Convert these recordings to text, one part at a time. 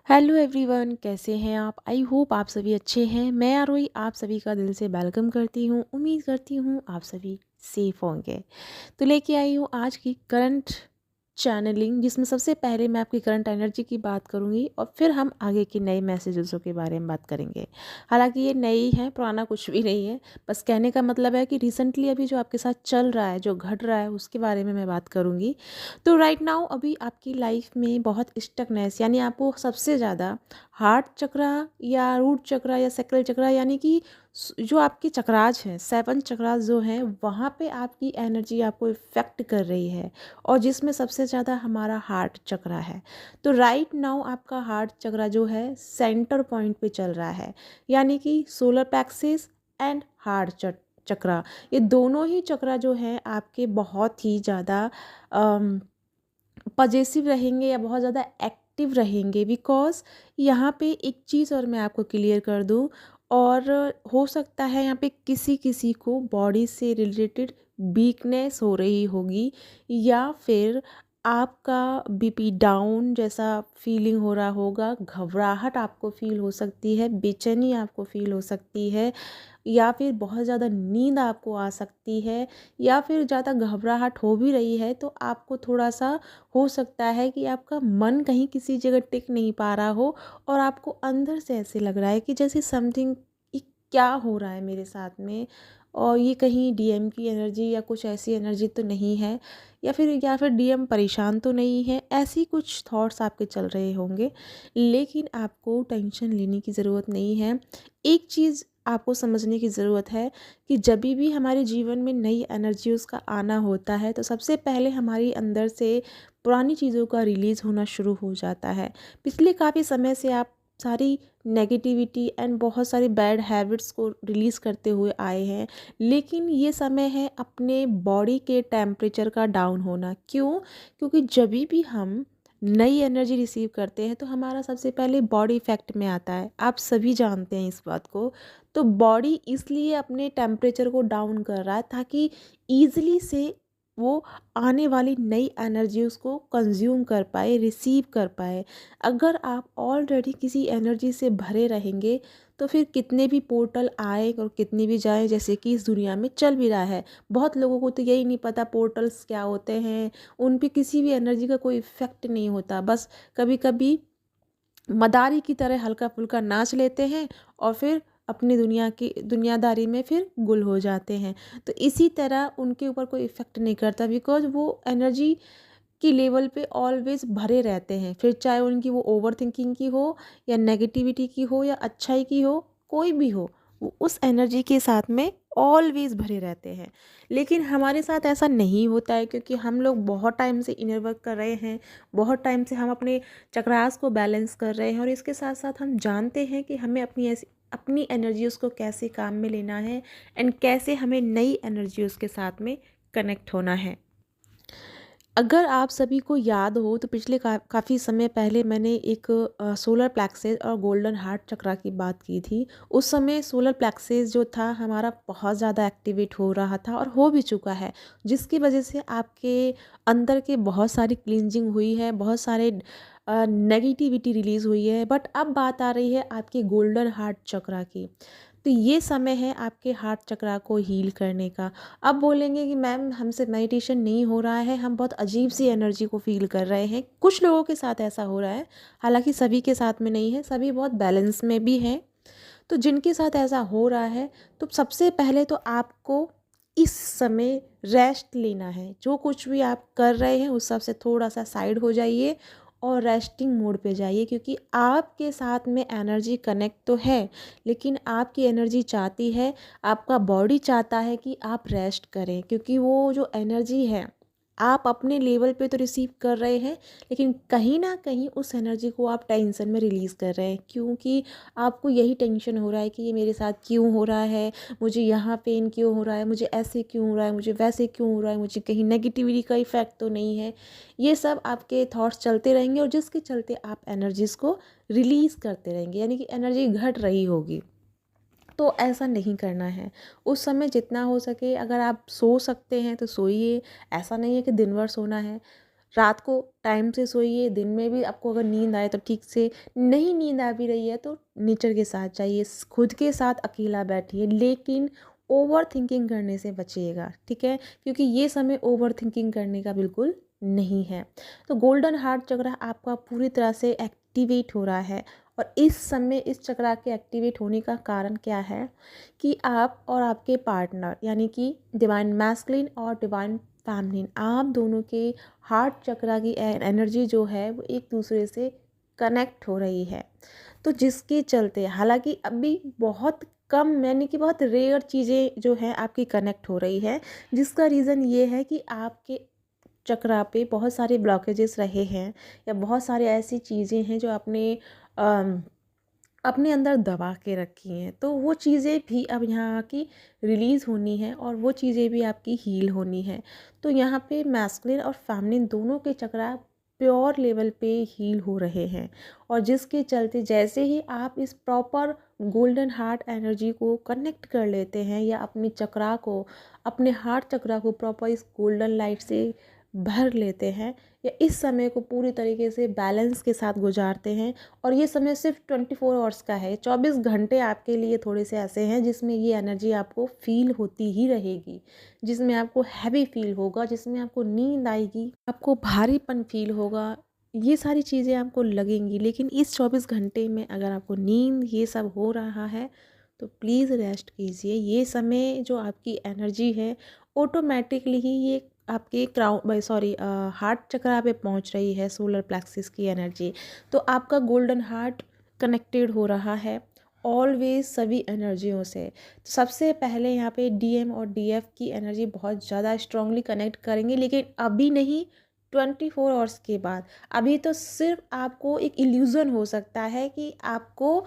Hello everyone, कैसे हैं आप? आई होप आप सभी अच्छे हैं। मैं आरोही आप सभी का दिल से वेलकम करती हूँ। उम्मीद करती हूँ आप सभी सेफ होंगे। तो लेके आई हूँ आज की करंट चैनलिंग, जिसमें सबसे पहले मैं आपकी करंट एनर्जी की बात करूँगी और फिर हम आगे के नए मैसेजेसों के बारे में बात करेंगे। हालांकि ये नई है, पुराना कुछ भी नहीं है। बस कहने का मतलब है कि रिसेंटली अभी जो आपके साथ चल रहा है, जो घट रहा है, उसके बारे में मैं बात करूँगी। तो राइट नाउ अभी आपकी लाइफ में बहुत स्टकनेस, यानी आपको सबसे ज़्यादा हार्ट चक्रा या रूट चक्रा या सैक्रल चक्रा, यानी कि जो आपके चक्राज हैं, 7 चक्राज जो हैं, वहाँ पे आपकी एनर्जी आपको इफ़ेक्ट कर रही है। और जिसमें सबसे ज़्यादा हमारा हार्ट चक्रा है। तो राइट नाउ आपका हार्ट चक्रा जो है सेंटर पॉइंट पे चल रहा है, यानी कि सोलर प्लेक्सिस एंड हार्ट चक्रा, ये दोनों ही चक्रा जो हैं आपके बहुत ही ज़्यादा पजेसिव रहेंगे या बहुत ज़्यादा एक्टिव रहेंगे। बिकॉज़ यहाँ पे एक चीज़ और मैं आपको क्लियर कर दूँ, और हो सकता है यहाँ पे किसी किसी को बॉडी से रिलेटेड वीकनेस हो रही होगी, या फिर आपका बीपी डाउन जैसा फीलिंग हो रहा होगा, घबराहट आपको फील हो सकती है, बेचैनी आपको फील हो सकती है, या फिर बहुत ज़्यादा नींद आपको आ सकती है, या फिर ज़्यादा घबराहट हो भी रही है तो आपको थोड़ा सा हो सकता है कि आपका मन कहीं किसी जगह टिक नहीं पा रहा हो, और आपको अंदर से ऐसे लग रहा है कि जैसे समथिंग, क्या हो रहा है मेरे साथ में, और ये कहीं डीएम की एनर्जी या कुछ ऐसी एनर्जी तो नहीं है, या फिर डीएम परेशान तो नहीं है। ऐसी कुछ थॉट्स आपके चल रहे होंगे, लेकिन आपको टेंशन लेने की ज़रूरत नहीं है। एक चीज़ आपको समझने की ज़रूरत है कि जब भी हमारे जीवन में नई एनर्जीज़ का आना होता है, तो सबसे पहले हमारी अंदर से पुरानी चीज़ों का रिलीज़ होना शुरू हो जाता है। पिछले काफ़ी समय से आप सारी नेगेटिविटी एंड बहुत सारी बैड हैबिट्स को रिलीज़ करते हुए आए हैं, लेकिन ये समय है अपने बॉडी के टेम्परेचर का डाउन होना। क्यों? क्योंकि जब भी हम नई एनर्जी रिसीव करते हैं तो हमारा सबसे पहले बॉडी इफेक्ट में आता है। आप सभी जानते हैं इस बात को। तो बॉडी इसलिए अपने टेम्परेचर को डाउन कर रहा है ताकि ईज़िली से वो आने वाली नई एनर्जीज़ को कंज्यूम कर पाए, रिसीव कर पाए। अगर आप ऑलरेडी किसी एनर्जी से भरे रहेंगे तो फिर कितने भी पोर्टल आए और कितने भी जाए, जैसे कि इस दुनिया में चल भी रहा है। बहुत लोगों को तो यही नहीं पता पोर्टल्स क्या होते हैं, उन पे किसी भी एनर्जी का कोई इफ़ेक्ट नहीं होता। बस कभी कभी मदारी की तरह हल्का फुल्का नाच लेते हैं और फिर अपनी दुनियादारी में फिर गुल हो जाते हैं। तो इसी तरह उनके ऊपर कोई इफ़ेक्ट नहीं करता, बिकॉज़ वो एनर्जी की लेवल पे ऑलवेज़ भरे रहते हैं। फिर चाहे उनकी वो ओवर थिंकिंग की हो, या नेगेटिविटी की हो, या अच्छाई की हो, कोई भी हो, वो उस एनर्जी के साथ में ऑलवेज़ भरे रहते हैं। लेकिन हमारे साथ ऐसा नहीं होता है, क्योंकि हम लोग बहुत टाइम से इनर वर्क कर रहे हैं, बहुत टाइम से हम अपने चक्रास को बैलेंस कर रहे हैं, और इसके साथ साथ हम जानते हैं कि हमें अपनी एनर्जी उसको कैसे काम में लेना है, एंड कैसे हमें नई एनर्जी उसके साथ में कनेक्ट होना है। अगर आप सभी को याद हो तो पिछले काफ़ी समय पहले मैंने एक सोलर प्लेक्सेस और गोल्डन हार्ट चक्रा की बात की थी। उस समय सोलर प्लेक्सेस जो था हमारा बहुत ज़्यादा एक्टिवेट हो रहा था, और हो भी चुका है, जिसकी वजह से आपके अंदर के बहुत सारी क्लींजिंग हुई है, बहुत सारे नेगेटिविटी रिलीज़ हुई है। बट अब बात आ रही है आपके गोल्डन हार्ट चक्रा की। तो ये समय है आपके हार्ट चक्रा को हील करने का। अब बोलेंगे कि मैम हमसे मेडिटेशन नहीं हो रहा है, हम बहुत अजीब सी एनर्जी को फ़ील कर रहे हैं। कुछ लोगों के साथ ऐसा हो रहा है, हालांकि सभी के साथ में नहीं है, सभी बहुत बैलेंस में भी हैं। तो जिनके साथ ऐसा हो रहा है, तो सबसे पहले तो आपको इस समय रेस्ट लेना है। जो कुछ भी आप कर रहे हैं उस सब से थोड़ा सा साइड हो जाइए और रेस्टिंग मोड पे जाइए, क्योंकि आपके साथ में एनर्जी कनेक्ट तो है, लेकिन आपकी एनर्जी चाहती है, आपका बॉडी चाहता है कि आप रेस्ट करें, क्योंकि वो जो एनर्जी है आप अपने लेवल पे तो रिसीव कर रहे हैं, लेकिन कहीं ना कहीं उस एनर्जी को आप टेंशन में रिलीज़ कर रहे हैं, क्योंकि आपको यही टेंशन हो रहा है कि ये मेरे साथ क्यों हो रहा है, मुझे यहाँ पेन क्यों हो रहा है, मुझे ऐसे क्यों हो रहा है, मुझे वैसे क्यों हो रहा है, मुझे कहीं नेगेटिविटी का इफ़ेक्ट तो नहीं है। ये सब आपके थॉट्स चलते रहेंगे, और जिसके चलते आप एनर्जीज़ को रिलीज़ करते रहेंगे, यानी कि एनर्जी घट रही होगी। तो ऐसा नहीं करना है। उस समय जितना हो सके, अगर आप सो सकते हैं तो सोइए। ऐसा नहीं है कि दिन भर सोना है। रात को टाइम से सोइए, दिन में भी आपको अगर नींद आए तो ठीक से, नहीं नींद आ भी रही है तो नेचर के साथ जाइए, खुद के साथ अकेला बैठिए, लेकिन ओवर थिंकिंग करने से बचिएगा, ठीक है, क्योंकि ये समय ओवर थिंकिंग करने का बिल्कुल नहीं है। तो गोल्डन हार्ट चक्र आपका पूरी तरह से एक्टिवेट हो रहा है, और इस समय इस चक्र के एक्टिवेट होने का कारण क्या है कि आप और आपके पार्टनर यानी कि डिवाइन मैस्कुलिन और डिवाइन फेमिनिन, आप दोनों के हार्ट चक्र की एनर्जी जो है वो एक दूसरे से कनेक्ट हो रही है। तो जिसके चलते, हालांकि अभी बहुत कम यानी कि बहुत रेयर चीज़ें जो हैं आपकी कनेक्ट हो रही है, जिसका रीज़न ये है कि आपके चक्रा पे बहुत सारे ब्लॉकेजेस रहे हैं, या बहुत सारे ऐसी चीज़ें हैं जो अम, अपने अंदर दबा के रखी हैं, तो वो चीज़ें भी अब यहाँ की रिलीज़ होनी है, और वो चीज़ें भी आपकी हील होनी है। तो यहाँ पे मैस्कुलिन और फेमिनिन दोनों के चक्रा प्योर लेवल पे हील हो रहे हैं, और जिसके चलते जैसे ही आप इस प्रॉपर गोल्डन हार्ट एनर्जी को कनेक्ट कर लेते हैं, या अपनी चक्रा को, अपने हार्ट चक्रा को प्रॉपर इस गोल्डन लाइट से भर लेते हैं, या इस समय को पूरी तरीके से बैलेंस के साथ गुजारते हैं, और ये समय सिर्फ 24 आवर्स का है, 24 घंटे आपके लिए थोड़े से ऐसे हैं जिसमें ये एनर्जी आपको फील होती ही रहेगी, जिसमें आपको हैवी फील होगा, जिसमें आपको नींद आएगी, आपको भारीपन फील होगा, ये सारी चीज़ें आपको लगेंगी। लेकिन इस 24 घंटे में अगर आपको नींद ये सब हो रहा है तो प्लीज़ रेस्ट कीजिए। ये समय जो आपकी एनर्जी है ऑटोमेटिकली ही ये आपके हार्ट चक्रा पे पहुंच रही है, सोलर प्लेक्सिस की एनर्जी। तो आपका गोल्डन हार्ट कनेक्टेड हो रहा है ऑलवेज सभी एनर्जियों से। तो सबसे पहले यहाँ पे डीएम और डीएफ की एनर्जी बहुत ज़्यादा स्ट्रांगली कनेक्ट करेंगे, लेकिन अभी नहीं, 24 आवर्स के बाद। अभी तो सिर्फ आपको एक इल्यूज़न हो सकता है कि आपको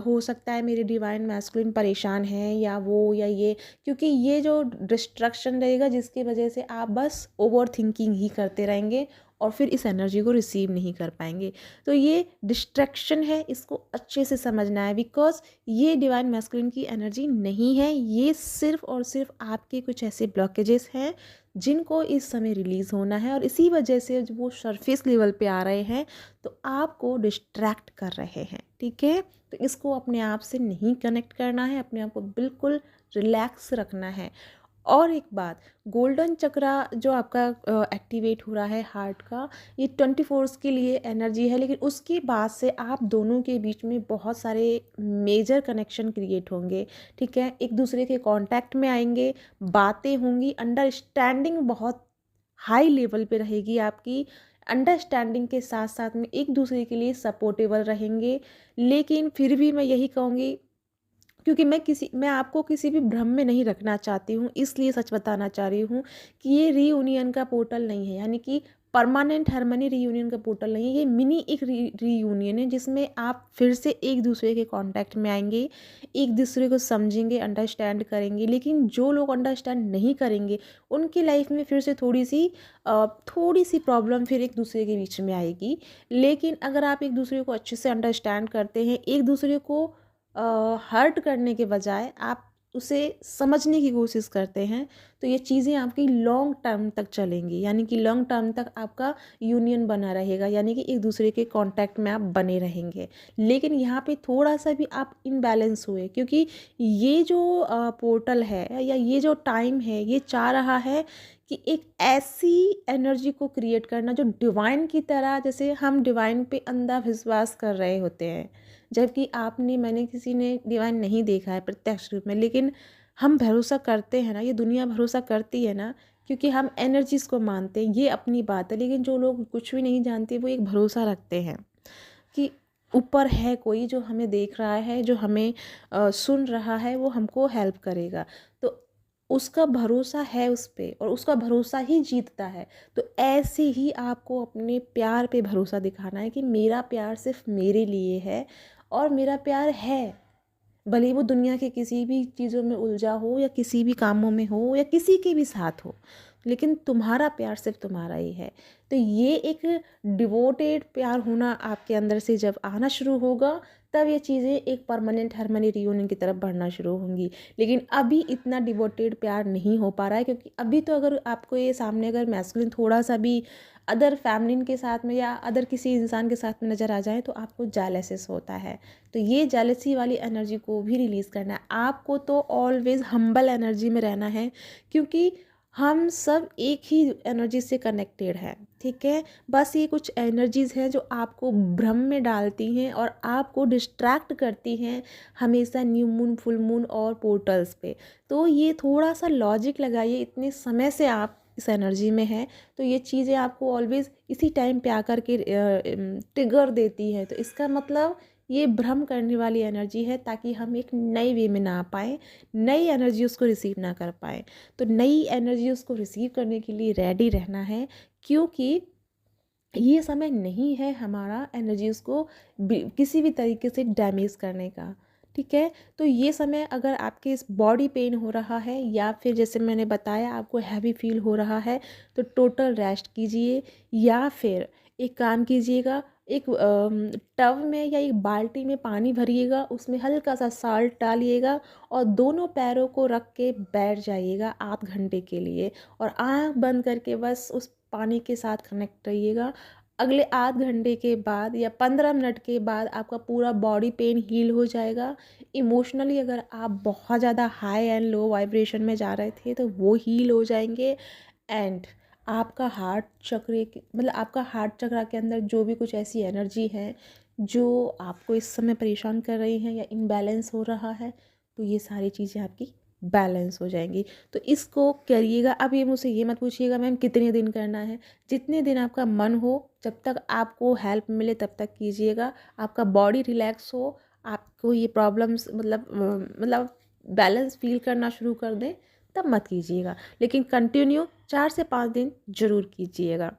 हो सकता है मेरे डिवाइन मैस्कुलिन परेशान है, या वो या ये, क्योंकि ये जो डिस्ट्रक्शन रहेगा जिसकी वजह से आप बस ओवर थिंकिंग ही करते रहेंगे, और फिर इस एनर्जी को रिसीव नहीं कर पाएंगे। तो ये डिस्ट्रैक्शन है, इसको अच्छे से समझना है, बिकॉज ये डिवाइन मैस्कुलिन की एनर्जी नहीं है, ये सिर्फ और सिर्फ आपके कुछ ऐसे ब्लॉकेजेस हैं जिनको इस समय रिलीज़ होना है, और इसी वजह से जब वो सरफेस लेवल पे आ रहे हैं तो आपको डिस्ट्रैक्ट कर रहे हैं, ठीक है। तो इसको अपने आप से नहीं कनेक्ट करना है, अपने आप को बिल्कुल रिलैक्स रखना है। और एक बात, गोल्डन चक्रा जो आपका एक्टिवेट हो रहा है हार्ट का, ये 24 के लिए एनर्जी है, लेकिन उसके बाद से आप दोनों के बीच में बहुत सारे मेजर कनेक्शन क्रिएट होंगे, ठीक है, एक दूसरे के कांटेक्ट में आएंगे, बातें होंगी, अंडरस्टैंडिंग बहुत हाई लेवल पे रहेगी आपकी, अंडरस्टैंडिंग के साथ साथ में एक दूसरे के लिए सपोर्टेबल रहेंगे। लेकिन फिर भी मैं यही कहूँगी, क्योंकि मैं आपको किसी भी भ्रम में नहीं रखना चाहती हूँ, इसलिए सच बताना चाह रही हूँ कि ये रीयूनियन का पोर्टल नहीं है, यानी कि परमानेंट हार्मनी रीयूनियन का पोर्टल नहीं है, ये मिनी एक रीयूनियन है, जिसमें आप फिर से एक दूसरे के कांटेक्ट में आएंगे, एक दूसरे को समझेंगे, अंडरस्टैंड करेंगे। लेकिन जो लोग अंडरस्टैंड नहीं करेंगे उनकी लाइफ में फिर से थोड़ी सी प्रॉब्लम फिर एक दूसरे के बीच में आएगी। लेकिन अगर आप एक दूसरे को अच्छे से अंडरस्टैंड करते हैं, एक दूसरे को हर्ट करने के बजाय आप उसे समझने की कोशिश करते हैं, तो ये चीज़ें आपकी लॉन्ग टर्म तक चलेंगी, यानी कि लॉन्ग टर्म तक आपका यूनियन बना रहेगा, यानी कि एक दूसरे के कांटेक्ट में आप बने रहेंगे। लेकिन यहाँ पे थोड़ा सा भी आप इनबैलेंस हुए, क्योंकि ये जो पोर्टल है या ये जो टाइम है, ये चाह रहा है कि एक ऐसी एनर्जी को क्रिएट करना जो डिवाइन की तरह, जैसे हम डिवाइन पे अंधा विश्वास कर रहे होते हैं, जबकि मैंने किसी ने डिवाइन नहीं देखा है प्रत्यक्ष रूप में, लेकिन हम भरोसा करते हैं ना, ये दुनिया भरोसा करती है ना, क्योंकि हम एनर्जीज़ को मानते हैं, ये अपनी बात है। लेकिन जो लोग कुछ भी नहीं जानते वो एक भरोसा रखते हैं कि ऊपर है कोई जो हमें देख रहा है, जो हमें सुन रहा है, वो हमको हेल्प करेगा। तो उसका भरोसा है उस पे, और उसका भरोसा ही जीतता है। तो ऐसे ही आपको अपने प्यार पे भरोसा दिखाना है कि मेरा प्यार सिर्फ मेरे लिए है, और मेरा प्यार है, भले वो दुनिया के किसी भी चीज़ों में उलझा हो, या किसी भी कामों में हो, या किसी के भी साथ हो। लेकिन तुम्हारा प्यार सिर्फ तुम्हारा ही है। तो ये एक डिवोटेड प्यार होना आपके अंदर से जब आना शुरू होगा, तब ये चीज़ें एक परमानेंट हार्मनी रियूनियन की तरफ बढ़ना शुरू होंगी। लेकिन अभी इतना डिवोटेड प्यार नहीं हो पा रहा है, क्योंकि अभी तो अगर आपको ये सामने अगर मैस्कुलिन थोड़ा सा भी अदर फैमिलिन के साथ में या अदर किसी इंसान के साथ में नज़र आ जाए तो आपको जेलसिस होता है। तो ये जेलसी वाली एनर्जी को भी रिलीज़ करना है आपको। तो ऑलवेज़ हम्बल एनर्जी में रहना है, क्योंकि हम सब एक ही एनर्जी से कनेक्टेड हैं, ठीक है। बस ये कुछ एनर्जीज़ हैं जो आपको भ्रम में डालती हैं और आपको डिस्ट्रैक्ट करती हैं हमेशा न्यू मून, फुल मून और पोर्टल्स पे। तो ये थोड़ा सा लॉजिक लगाइए, इतने समय से आप इस एनर्जी में हैं, तो ये चीज़ें आपको ऑलवेज़ इसी टाइम पे आकर के ट्रिगर देती है। तो इसका मतलब ये भ्रम करने वाली एनर्जी है, ताकि हम एक नए वे में ना आ पाएँ, नई एनर्जी उसको रिसीव ना कर पाएँ। तो नई एनर्जी उसको रिसीव करने के लिए रेडी रहना है, क्योंकि ये समय नहीं है हमारा एनर्जीज़ को किसी भी तरीके से डैमेज करने का, ठीक है। तो ये समय अगर आपके इस बॉडी पेन हो रहा है या फिर जैसे मैंने बताया आपको हैवी फील हो रहा है, तो टोटल रेस्ट कीजिए, या फिर एक काम कीजिएगा, एक टब में या एक बाल्टी में पानी भरिएगा, उसमें हल्का सा साल्ट डालिएगा और दोनों पैरों को रख के बैठ जाइएगा आध घंटे के लिए, और आँख बंद करके बस उस पानी के साथ कनेक्ट रहिएगा। अगले आध घंटे के बाद या 15 मिनट के बाद आपका पूरा बॉडी पेन हील हो जाएगा। इमोशनली अगर आप बहुत ज़्यादा हाई एंड लो वाइब्रेशन में जा रहे थे तो वो हील हो जाएंगे। एंड आपका हार्ट चक्र मतलब आपका हार्ट चक्र के अंदर जो भी कुछ ऐसी एनर्जी है जो आपको इस समय परेशान कर रही हैं या इम्बैलेंस हो रहा है, तो ये सारी चीज़ें आपकी बैलेंस हो जाएंगी। तो इसको करिएगा। अब ये मुझसे ये मत पूछिएगा मैम कितने दिन करना है, जितने दिन आपका मन हो, जब तक आपको हेल्प मिले तब तक कीजिएगा। आपका बॉडी रिलैक्स हो, आपको ये प्रॉब्लम्स मतलब बैलेंस फील करना शुरू कर दें, तब मत कीजिएगा। लेकिन कंटिन्यू 4 से 5 दिन ज़रूर कीजिएगा।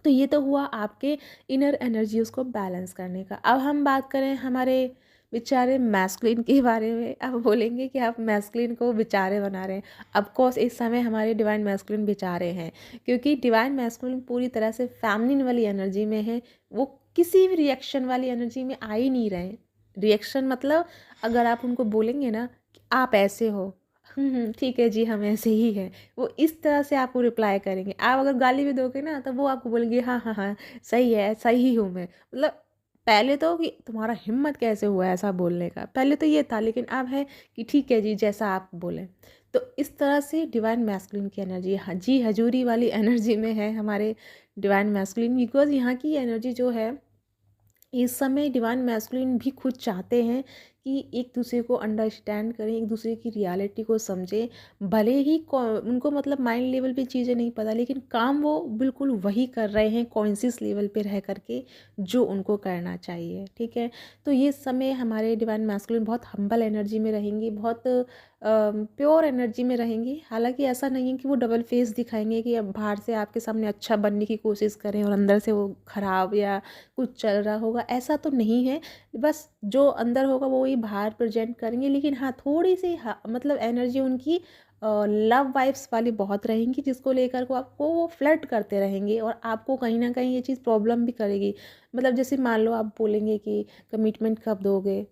तो ये तो हुआ आपके इनर एनर्जी उसको बैलेंस करने का। अब हम बात करें हमारे बेचारे मैस्कुलिन के बारे में। अब बोलेंगे कि आप मैस्कुलिन को बेचारे बना रहे हैं। ऑफ कोर्स इस समय हमारे डिवाइन मैस्कुलिन बेचारे हैं, क्योंकि डिवाइन मैस्कुलिन पूरी तरह से फैमिलिन वाली एनर्जी में है। वो किसी भी रिएक्शन वाली एनर्जी में आ ही नहीं रहे। रिएक्शन मतलब अगर आप उनको बोलेंगे ना कि आप ऐसे हो, ठीक है जी हम ऐसे ही हैं, वो इस तरह से आपको रिप्लाई करेंगे। आप अगर गाली भी दोगे ना तो वो आपको बोलेंगे हाँ हाँ हाँ सही है, सही ही हूँ मैं। मतलब पहले तो कि तुम्हारा हिम्मत कैसे हुआ ऐसा बोलने का, पहले तो ये था, लेकिन अब है कि ठीक है जी जैसा आप बोलें। तो इस तरह से डिवाइन मैस्कुलिन की एनर्जी जी हजूरी वाली एनर्जी में है हमारे डिवाइन मैस्कुलिन। बिकॉज यहाँ की एनर्जी जो है इस समय डिवाइन मैस्कुलिन भी खुद चाहते हैं कि एक दूसरे को अंडरस्टैंड करें, एक दूसरे की रियलिटी को समझें। भले ही उनको मतलब माइंड लेवल पे चीज़ें नहीं पता, लेकिन काम वो बिल्कुल वही कर रहे हैं कॉन्शियस लेवल पे रह करके जो उनको करना चाहिए, ठीक है। तो ये समय हमारे डिवाइन मैस्कुलिन बहुत हम्बल एनर्जी में रहेंगी, बहुत प्योर एनर्जी में रहेंगी। हालांकि ऐसा नहीं है कि वो डबल फेस दिखाएंगे कि अब बाहर से आपके सामने अच्छा बनने की कोशिश करें और अंदर से वो ख़राब या कुछ चल रहा होगा, ऐसा तो नहीं है। बस जो अंदर होगा वो ही बाहर प्रेजेंट करेंगे। लेकिन हाँ थोड़ी सी मतलब एनर्जी उनकी लव वाइब्स वाली बहुत रहेंगी, जिसको लेकर को आपको वो फ्लर्ट करते रहेंगे और आपको कहीं ना कहीं ये चीज़ प्रॉब्लम भी करेगी। मतलब जैसे मान लो आप बोलेंगे कि कमिटमेंट कब दोगे,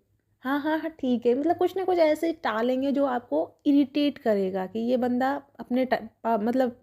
हाँ हाँ हाँ ठीक है, मतलब कुछ ना कुछ ऐसे टालेंगे जो आपको इरिटेट करेगा कि ये बंदा अपने मतलब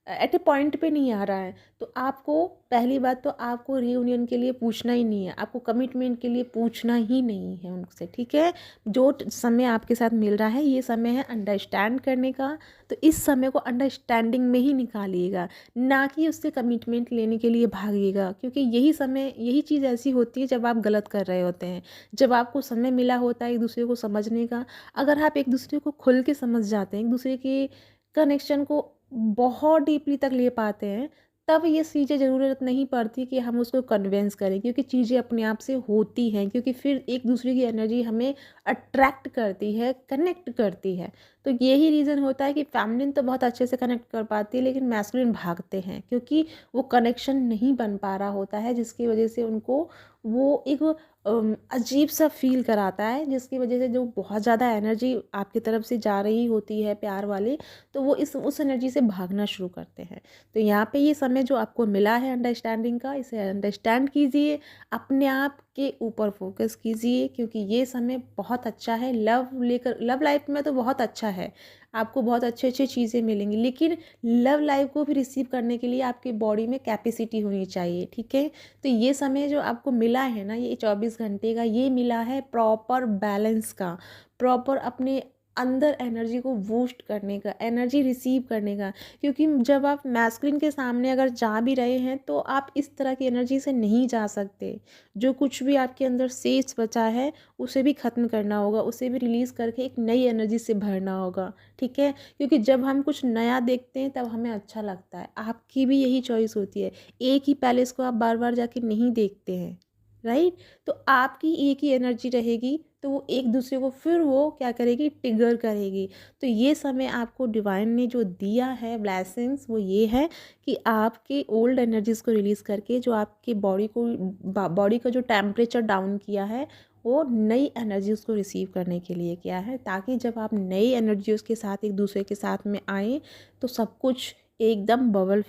एट ए पॉइंट पे नहीं आ रहा है। तो आपको पहली बात तो आपको रीयूनियन के लिए पूछना ही नहीं है, आपको कमिटमेंट के लिए पूछना ही नहीं है उनसे, ठीक है। जो समय आपके साथ मिल रहा है ये समय है अंडरस्टैंड करने का। तो इस समय को अंडरस्टैंडिंग में ही निकालिएगा, ना कि उससे कमिटमेंट लेने के लिए भागिएगा। क्योंकि यही समय, यही चीज़ ऐसी होती है जब आप गलत कर रहे होते हैं, जब आपको समय मिला होता है एक दूसरे को समझने का। अगर आप एक दूसरे को खुल के समझ जाते हैं, एक दूसरे के कनेक्शन को बहुत डीपली तक ले पाते हैं, तब ये चीज़ें ज़रूरत नहीं पड़ती कि हम उसको कन्विंस करें, क्योंकि चीज़ें अपने आप से होती हैं। क्योंकि फिर एक दूसरे की एनर्जी हमें अट्रैक्ट करती है, कनेक्ट करती है। तो यही रीज़न होता है कि फेमिनिन तो बहुत अच्छे से कनेक्ट कर पाती है, लेकिन मैस्कुलिन भागते हैं क्योंकि वो कनेक्शन नहीं बन पा रहा होता है, जिसकी वजह से उनको वो एक अजीब सा फील कराता है, जिसकी वजह से जो बहुत ज़्यादा एनर्जी आपकी तरफ से जा रही होती है प्यार वाली, तो वो उस एनर्जी से भागना शुरू करते हैं। तो यहाँ पे ये समय जो आपको मिला है अंडरस्टैंडिंग का, इसे अंडरस्टैंड कीजिए, अपने आप के ऊपर फोकस कीजिए, क्योंकि ये समय बहुत अच्छा है। लव लाइफ में तो बहुत अच्छा है, आपको बहुत अच्छी अच्छी चीज़ें मिलेंगी, लेकिन लव लाइफ को भी रिसीव करने के लिए आपकी बॉडी में कैपेसिटी होनी चाहिए, ठीक है। तो ये समय जो आपको मिला है ना, ये 24 घंटे का, ये मिला है प्रॉपर बैलेंस का, प्रॉपर अपने अंदर एनर्जी को बूस्ट करने का, एनर्जी रिसीव करने का। क्योंकि जब आप मैस्कुलिन के सामने अगर जा भी रहे हैं तो आप इस तरह की एनर्जी से नहीं जा सकते। जो कुछ भी आपके अंदर शेष बचा है उसे भी ख़त्म करना होगा, उसे भी रिलीज़ करके एक नई एनर्जी से भरना होगा, ठीक है। क्योंकि जब हम कुछ नया देखते हैं तब हमें अच्छा लगता है। आपकी भी यही चॉइस होती है, एक ही पैलेस को आप बार बार जाके नहीं देखते हैं, राइट। तो आपकी एक ही एनर्जी रहेगी, तो वो एक दूसरे को फिर वो क्या करेगी, ट्रिगर करेगी। तो ये समय आपको डिवाइन ने जो दिया है ब्लेसिंग्स, वो ये है कि आपके ओल्ड एनर्जीज़ को रिलीज़ करके जो आपके बॉडी का जो टेम्परेचर डाउन किया है, वो नई एनर्जीज़ को रिसीव करने के लिए किया है, ताकि जब आप नई एनर्जीज़ के साथ एक दूसरे के साथ में आएँ तो सब कुछ एकदम बबल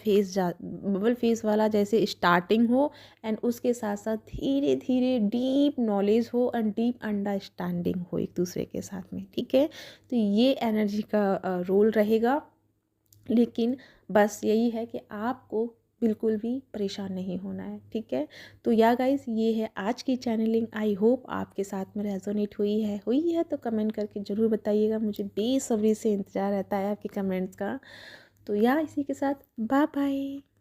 फेस वाला जैसे स्टार्टिंग हो, एंड उसके साथ साथ धीरे धीरे डीप नॉलेज हो एंड डीप अंडरस्टैंडिंग हो एक दूसरे के साथ में, ठीक है। तो ये एनर्जी का रोल रहेगा, लेकिन बस यही है कि आपको बिल्कुल भी परेशान नहीं होना है, ठीक है। तो या गाइस, ये है आज की चैनलिंग। आई होप आपके साथ में रेजोनेट हुई है तो कमेंट करके ज़रूर बताइएगा, मुझे बेसब्री से इंतज़ार रहता है आपके कमेंट्स का। तो या इसी के साथ बाय बाय।